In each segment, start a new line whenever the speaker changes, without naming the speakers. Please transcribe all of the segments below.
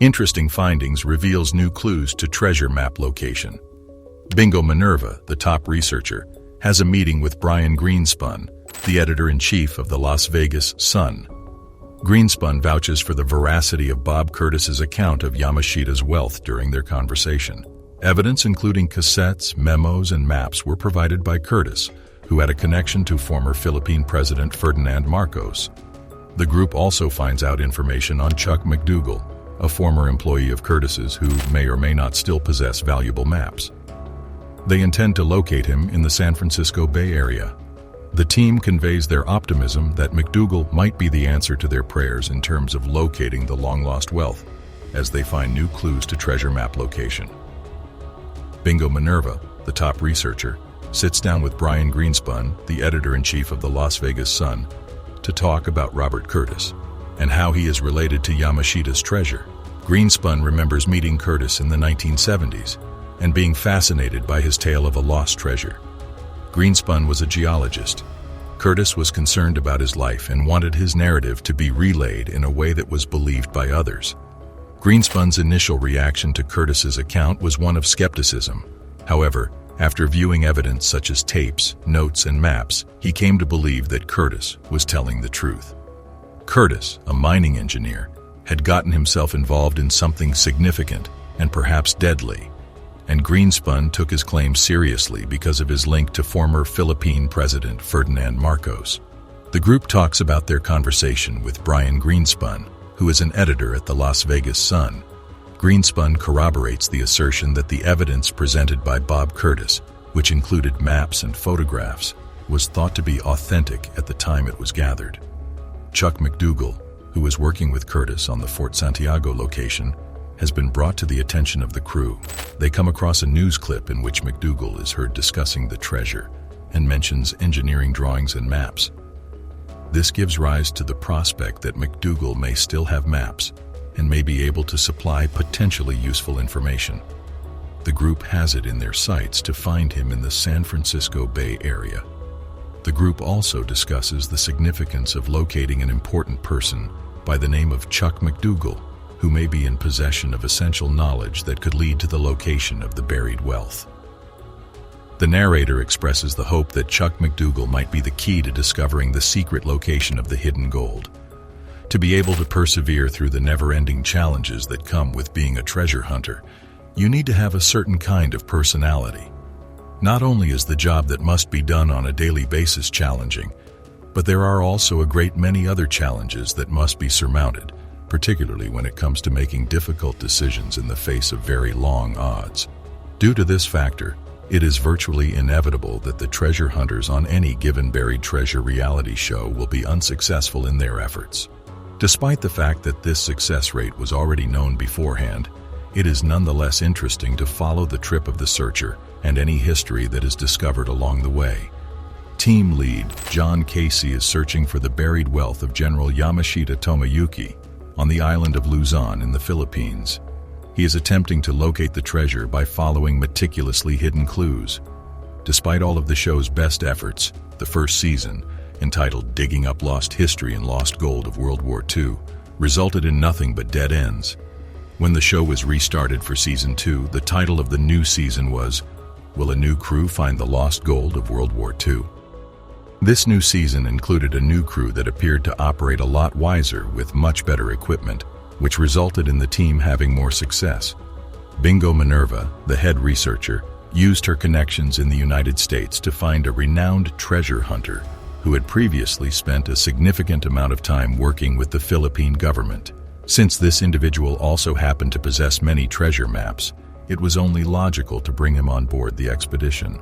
Interesting findings reveals new clues to treasure map location. Bingo Minerva, the top researcher, has a meeting with Brian Greenspun, the editor-in-chief of the Las Vegas Sun. Greenspun vouches for the veracity of Bob Curtis's account of Yamashita's wealth during their conversation. Evidence including cassettes, memos, and maps were provided by Curtis, who had a connection to former Philippine President Ferdinand Marcos. The group also finds out information on Chuck McDougal, a former employee of Curtis's who may or may not still possess valuable maps. They intend to locate him in the San Francisco Bay Area. The team conveys their optimism that McDougal might be the answer to their prayers in terms of locating the long-lost wealth, as they find new clues to treasure map location. Bingo Minerva, the top researcher, sits down with Brian Greenspun, the editor-in-chief of the Las Vegas Sun, to talk about Robert Curtis and how he is related to Yamashita's treasure. Greenspun remembers meeting Curtis in the 1970s and being fascinated by his tale of a lost treasure. Greenspun was a geologist. Curtis was concerned about his life and wanted his narrative to be relayed in a way that was believed by others. Greenspun's initial reaction to Curtis's account was one of skepticism. However, after viewing evidence such as tapes, notes, and maps, he came to believe that Curtis was telling the truth. Curtis, a mining engineer, had gotten himself involved in something significant and perhaps deadly, and Greenspun took his claim seriously because of his link to former Philippine President Ferdinand Marcos. The group talks about their conversation with Brian Greenspun, who is an editor at the Las Vegas Sun. Greenspun corroborates the assertion that the evidence presented by Bob Curtis, which included maps and photographs, was thought to be authentic at the time it was gathered. Chuck McDougal, who was working with Curtis on the Fort Santiago location, has been brought to the attention of the crew. They come across a news clip in which McDougal is heard discussing the treasure and mentions engineering drawings and maps. This gives rise to the prospect that McDougal may still have maps and may be able to supply potentially useful information. The group has it in their sights to find him in the San Francisco Bay Area. The group also discusses the significance of locating an important person by the name of Chuck McDougal, who may be in possession of essential knowledge that could lead to the location of the buried wealth. The narrator expresses the hope that Chuck McDougal might be the key to discovering the secret location of the hidden gold. To be able to persevere through the never-ending challenges that come with being a treasure hunter, you need to have a certain kind of personality. Not only is the job that must be done on a daily basis challenging, but there are also a great many other challenges that must be surmounted, particularly when it comes to making difficult decisions in the face of very long odds. Due to this factor, it is virtually inevitable that the treasure hunters on any given buried treasure reality show will be unsuccessful in their efforts. Despite the fact that this success rate was already known beforehand, it is nonetheless interesting to follow the trip of the searcher and any history that is discovered along the way. Team lead John Casey is searching for the buried wealth of General Yamashita Tomoyuki on the island of Luzon in the Philippines. He is attempting to locate the treasure by following meticulously hidden clues. Despite all of the show's best efforts, the first season, entitled Digging Up Lost History and Lost Gold of World War II, resulted in nothing but dead ends. When the show was restarted for Season 2, the title of the new season was, Will a New Crew Find the Lost Gold of World War II? This new season included a new crew that appeared to operate a lot wiser with much better equipment, which resulted in the team having more success. Bingo Minerva, the head researcher, used her connections in the United States to find a renowned treasure hunter who had previously spent a significant amount of time working with the Philippine government. Since this individual also happened to possess many treasure maps, it was only logical to bring him on board the expedition.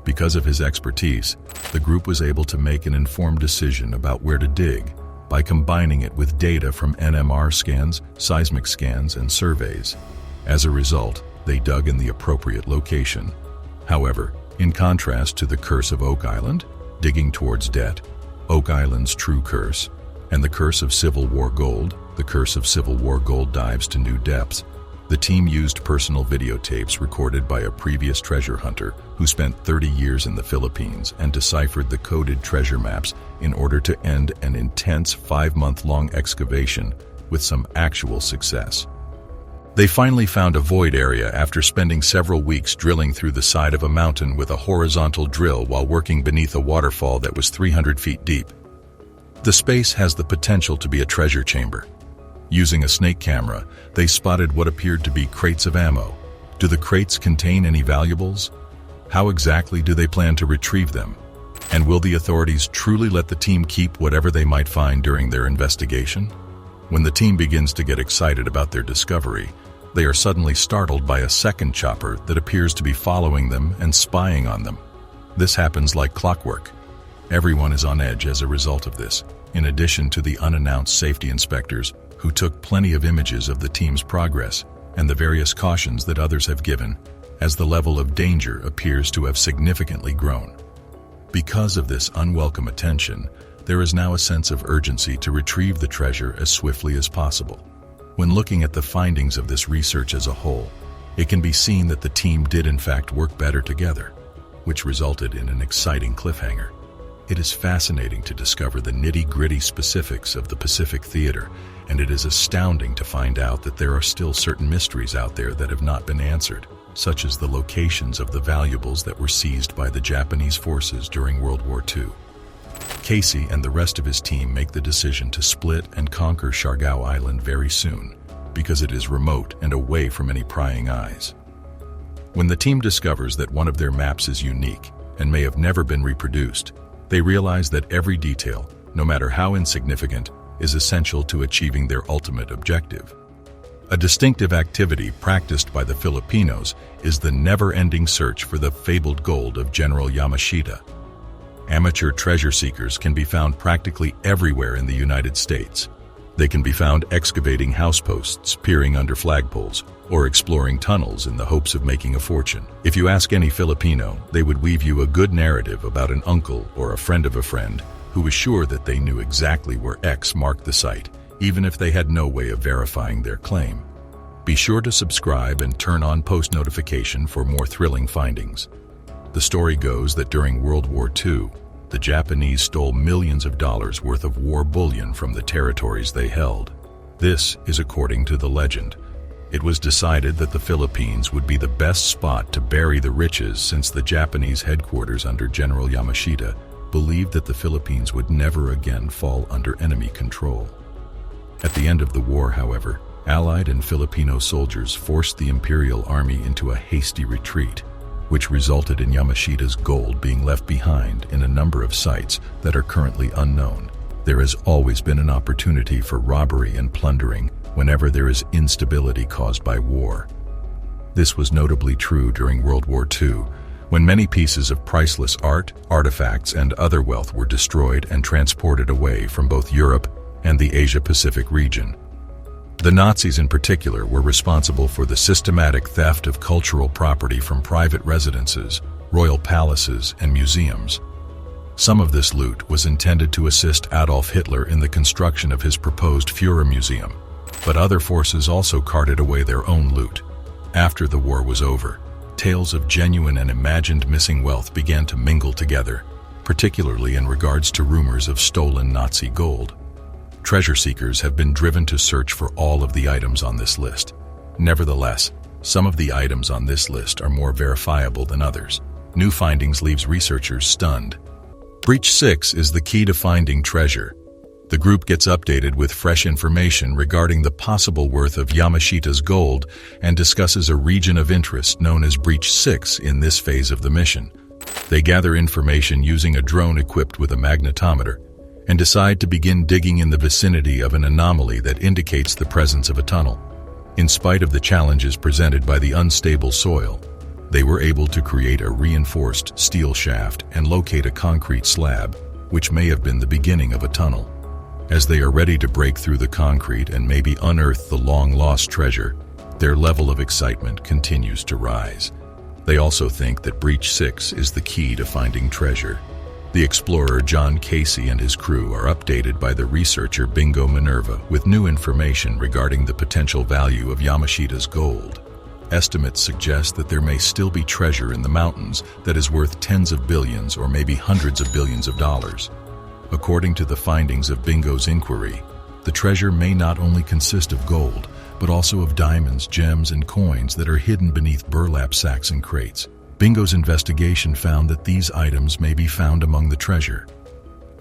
Because of his expertise, the group was able to make an informed decision about where to dig by combining it with data from NMR scans, seismic scans, and surveys. As a result, they dug in the appropriate location. However, in contrast to the Curse of Oak Island, digging towards debt, Oak Island's true curse, and the Curse of Civil War Gold, the Curse of Civil War Gold dives to new depths, the team used personal videotapes recorded by a previous treasure hunter who spent 30 years in the Philippines and deciphered the coded treasure maps in order to end an intense 5-month-long excavation with some actual success. They finally found a void area after spending several weeks drilling through the side of a mountain with a horizontal drill while working beneath a waterfall that was 300 feet deep. The space has the potential to be a treasure chamber. Using a snake camera, they spotted what appeared to be crates of ammo. Do the crates contain any valuables? How exactly do they plan to retrieve them? And will the authorities truly let the team keep whatever they might find during their investigation? When the team begins to get excited about their discovery, they are suddenly startled by a second chopper that appears to be following them and spying on them. This happens like clockwork. Everyone is on edge as a result of this, in addition to the unannounced safety inspectors who took plenty of images of the team's progress and the various cautions that others have given, as the level of danger appears to have significantly grown. Because of this unwelcome attention, there is now a sense of urgency to retrieve the treasure as swiftly as possible. When looking at the findings of this research as a whole, it can be seen that the team did in fact work better together, which resulted in an exciting cliffhanger. It is fascinating to discover the nitty-gritty specifics of the Pacific Theater, and it is astounding to find out that there are still certain mysteries out there that have not been answered, such as the locations of the valuables that were seized by the Japanese forces during World War II. Casey and the rest of his team make the decision to split and conquer Siargao Island very soon, because it is remote and away from any prying eyes. When the team discovers that one of their maps is unique and may have never been reproduced, they realize that every detail, no matter how insignificant, is essential to achieving their ultimate objective. A distinctive activity practiced by the Filipinos is the never-ending search for the fabled gold of General Yamashita. Amateur treasure seekers can be found practically everywhere in the United States. They can be found excavating houseposts, peering under flagpoles, or exploring tunnels in the hopes of making a fortune. If you ask any Filipino, they would weave you a good narrative about an uncle or a friend of a friend who was sure that they knew exactly where X marked the site, even if they had no way of verifying their claim. Be sure to subscribe and turn on post notification for more thrilling findings. The story goes that during World War II, the Japanese stole millions of dollars worth of war bullion from the territories they held. This is according to the legend. It was decided that the Philippines would be the best spot to bury the riches since the Japanese headquarters under General Yamashita believed that the Philippines would never again fall under enemy control. At the end of the war, however, Allied and Filipino soldiers forced the Imperial Army into a hasty retreat, which resulted in Yamashita's gold being left behind in a number of sites that are currently unknown. There has always been an opportunity for robbery and plundering whenever there is instability caused by war. This was notably true during World War II, when many pieces of priceless art, artifacts, and other wealth were destroyed and transported away from both Europe and the Asia-Pacific region. The Nazis in particular were responsible for the systematic theft of cultural property from private residences, royal palaces, and museums. Some of this loot was intended to assist Adolf Hitler in the construction of his proposed Führer Museum, but other forces also carted away their own loot. After the war was over, tales of genuine and imagined missing wealth began to mingle together, particularly in regards to rumors of stolen Nazi gold. Treasure seekers have been driven to search for all of the items on this list. Nevertheless, some of the items on this list are more verifiable than others. New findings leaves researchers stunned. Breach 6 is the key to finding treasure. The group gets updated with fresh information regarding the possible worth of Yamashita's gold and discusses a region of interest known as Breach 6 in this phase of the mission. They gather information using a drone equipped with a magnetometer and decide to begin digging in the vicinity of an anomaly that indicates the presence of a tunnel. In spite of the challenges presented by the unstable soil, they were able to create a reinforced steel shaft and locate a concrete slab, which may have been the beginning of a tunnel. As they are ready to break through the concrete and maybe unearth the long-lost treasure, their level of excitement continues to rise. They also think that Breach 6 is the key to finding treasure. The explorer John Casey and his crew are updated by the researcher Bingo Minerva with new information regarding the potential value of Yamashita's gold. Estimates suggest that there may still be treasure in the mountains that is worth tens of billions or maybe hundreds of billions of dollars. According to the findings of Bingo's inquiry, the treasure may not only consist of gold, but also of diamonds, gems, and coins that are hidden beneath burlap sacks and crates. Bingo's investigation found that these items may be found among the treasure.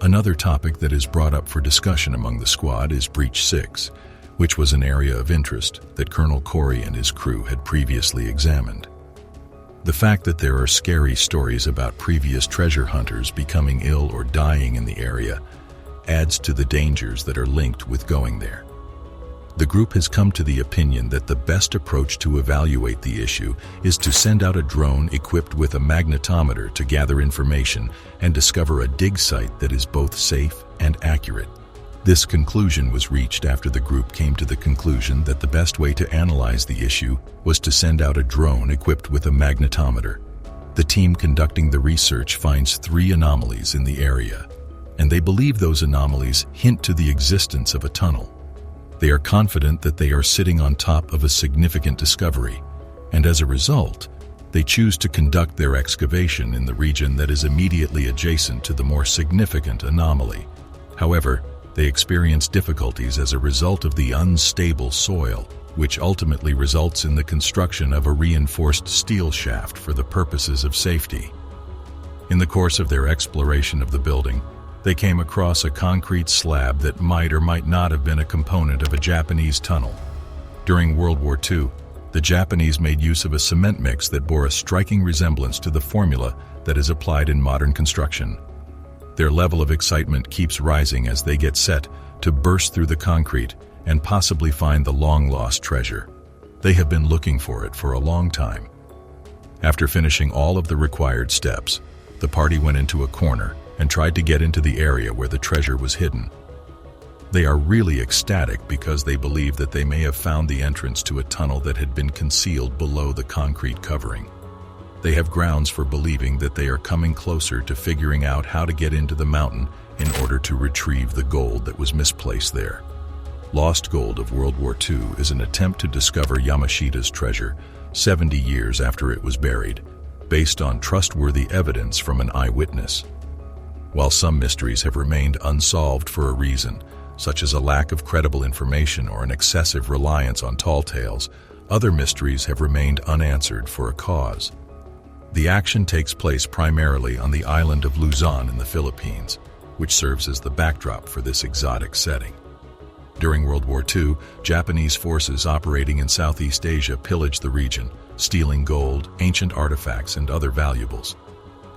Another topic that is brought up for discussion among the squad is Breach 6, which was an area of interest that Colonel Corey and his crew had previously examined. The fact that there are scary stories about previous treasure hunters becoming ill or dying in the area adds to the dangers that are linked with going there. The group has come to the opinion that the best approach to evaluate the issue is to send out a drone equipped with a magnetometer to gather information and discover a dig site that is both safe and accurate. This conclusion was reached after the group came to the conclusion that the best way to analyze the issue was to send out a drone equipped with a magnetometer. The team conducting the research finds 3 anomalies in the area, and they believe those anomalies hint to the existence of a tunnel. They are confident that they are sitting on top of a significant discovery, and as a result, they choose to conduct their excavation in the region that is immediately adjacent to the more significant anomaly. However, they experience difficulties as a result of the unstable soil, which ultimately results in the construction of a reinforced steel shaft for the purposes of safety. In the course of their exploration of the building, they came across a concrete slab that might or might not have been a component of a Japanese tunnel. During World War II, the Japanese made use of a cement mix that bore a striking resemblance to the formula that is applied in modern construction. Their level of excitement keeps rising as they get set to burst through the concrete and possibly find the long-lost treasure. They have been looking for it for a long time. After finishing all of the required steps, the party went into a corner and tried to get into the area where the treasure was hidden. They are really ecstatic because they believe that they may have found the entrance to a tunnel that had been concealed below the concrete covering. They have grounds for believing that they are coming closer to figuring out how to get into the mountain in order to retrieve the gold that was misplaced there. Lost Gold of World War II is an attempt to discover Yamashita's treasure 70 years after it was buried, based on trustworthy evidence from an eyewitness. While some mysteries have remained unsolved for a reason, such as a lack of credible information or an excessive reliance on tall tales, other mysteries have remained unanswered for a cause. The action takes place primarily on the island of Luzon in the Philippines, which serves as the backdrop for this exotic setting. During World War II, Japanese forces operating in Southeast Asia pillaged the region, stealing gold, ancient artifacts, and other valuables.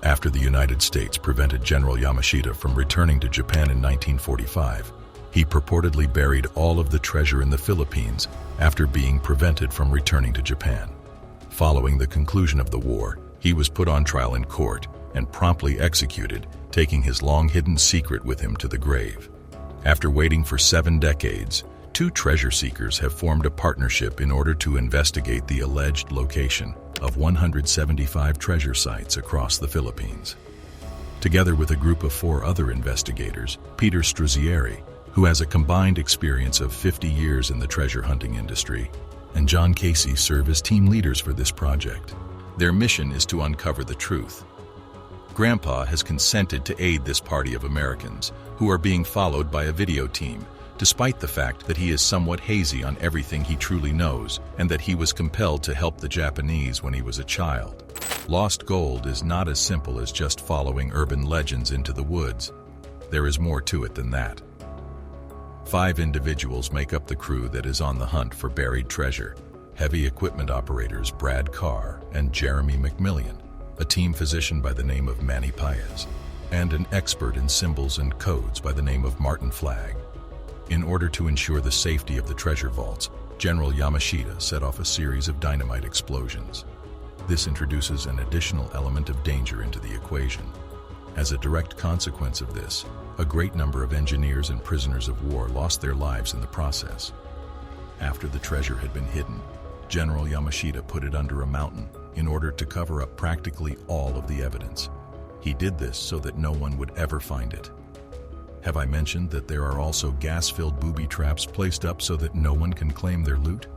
After the United States prevented General Yamashita from returning to Japan in 1945, he purportedly buried all of the treasure in the Philippines after being prevented from returning to Japan. Following the conclusion of the war, he was put on trial in court and promptly executed, taking his long-hidden secret with him to the grave. After waiting for 7 decades, 2 treasure seekers have formed a partnership in order to investigate the alleged location of 175 treasure sites across the Philippines. Together with a group of 4 other investigators, Peter Struzzieri, who has a combined experience of 50 years in the treasure hunting industry, and John Casey serve as team leaders for this project. Their mission is to uncover the truth. Grandpa has consented to aid this party of Americans, who are being followed by a video team, despite the fact that he is somewhat hazy on everything he truly knows and that he was compelled to help the Japanese when he was a child. Lost Gold is not as simple as just following urban legends into the woods. There is more to it than that. 5 individuals make up the crew that is on the hunt for buried treasure: heavy equipment operators Brad Carr and Jeremy McMillian, a team physician by the name of Manny Paez, and an expert in symbols and codes by the name of Martin Flagg. In order to ensure the safety of the treasure vaults, General Yamashita set off a series of dynamite explosions. This introduces an additional element of danger into the equation. As a direct consequence of this, a great number of engineers and prisoners of war lost their lives in the process. After the treasure had been hidden, General Yamashita put it under a mountain in order to cover up practically all of the evidence. He did this so that no one would ever find it. Have I mentioned that there are also gas-filled booby traps placed up so that no one can claim their loot?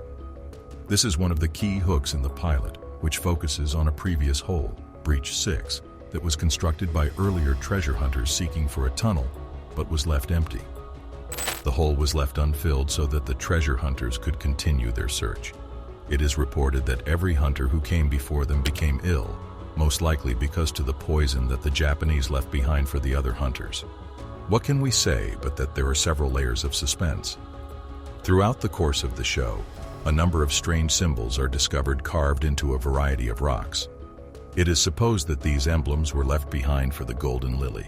This is one of the key hooks in the pilot, which focuses on a previous hole, Breach 6, that was constructed by earlier treasure hunters seeking for a tunnel, but was left empty. The hole was left unfilled so that the treasure hunters could continue their search. It is reported that every hunter who came before them became ill, most likely because of the poison that the Japanese left behind for the other hunters. What can we say but that there are several layers of suspense? Throughout the course of the show, a number of strange symbols are discovered carved into a variety of rocks. It is supposed that these emblems were left behind for the Golden Lily,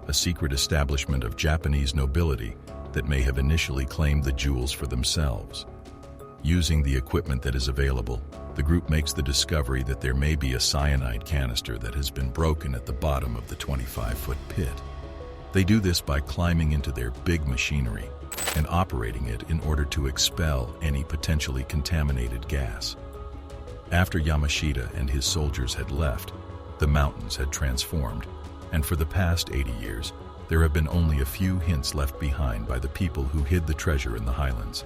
a secret establishment of Japanese nobility that may have initially claimed the jewels for themselves. Using the equipment that is available, the group makes the discovery that there may be a cyanide canister that has been broken at the bottom of the 25-foot pit. They do this by climbing into their big machinery and operating it in order to expel any potentially contaminated gas. After Yamashita and his soldiers had left, the mountains had transformed, and for the past 80 years, there have been only a few hints left behind by the people who hid the treasure in the highlands.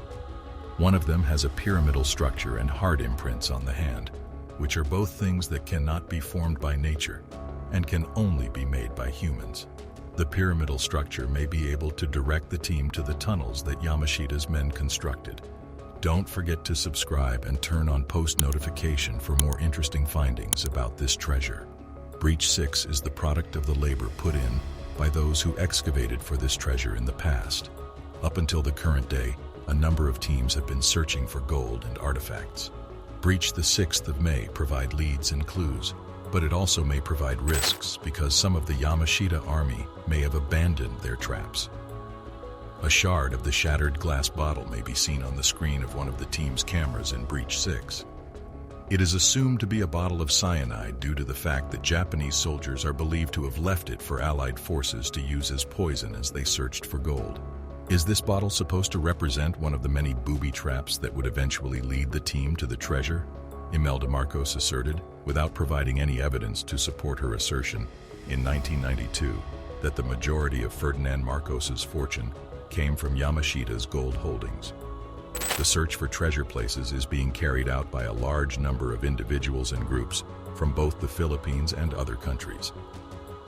One of them has a pyramidal structure and hard imprints on the hand, which are both things that cannot be formed by nature and can only be made by humans. The pyramidal structure may be able to direct the team to the tunnels that Yamashita's men constructed. Don't forget to subscribe and turn on post notification for more interesting findings about this treasure. Breach 6 is the product of the labor put in by those who excavated for this treasure in the past. Up until the current day, a number of teams have been searching for gold and artifacts. Breach the 6th of May provide leads and clues, but it also may provide risks because some of the Yamashita army may have abandoned their traps. A shard of the shattered glass bottle may be seen on the screen of one of the team's cameras in Breach 6. It is assumed to be a bottle of cyanide due to the fact that Japanese soldiers are believed to have left it for Allied forces to use as poison as they searched for gold. Is this bottle supposed to represent one of the many booby traps that would eventually lead the team to the treasure? Imelda Marcos asserted, without providing any evidence to support her assertion, in 1992, that the majority of Ferdinand Marcos's fortune came from Yamashita's gold holdings. The search for treasure places is being carried out by a large number of individuals and groups from both the Philippines and other countries.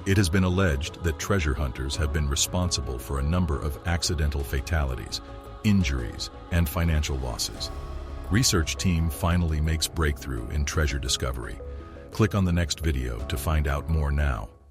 It has been alleged that treasure hunters have been responsible for a number of accidental fatalities, injuries, and financial losses. Research team finally makes breakthrough in treasure discovery. Click on the next video to find out more now.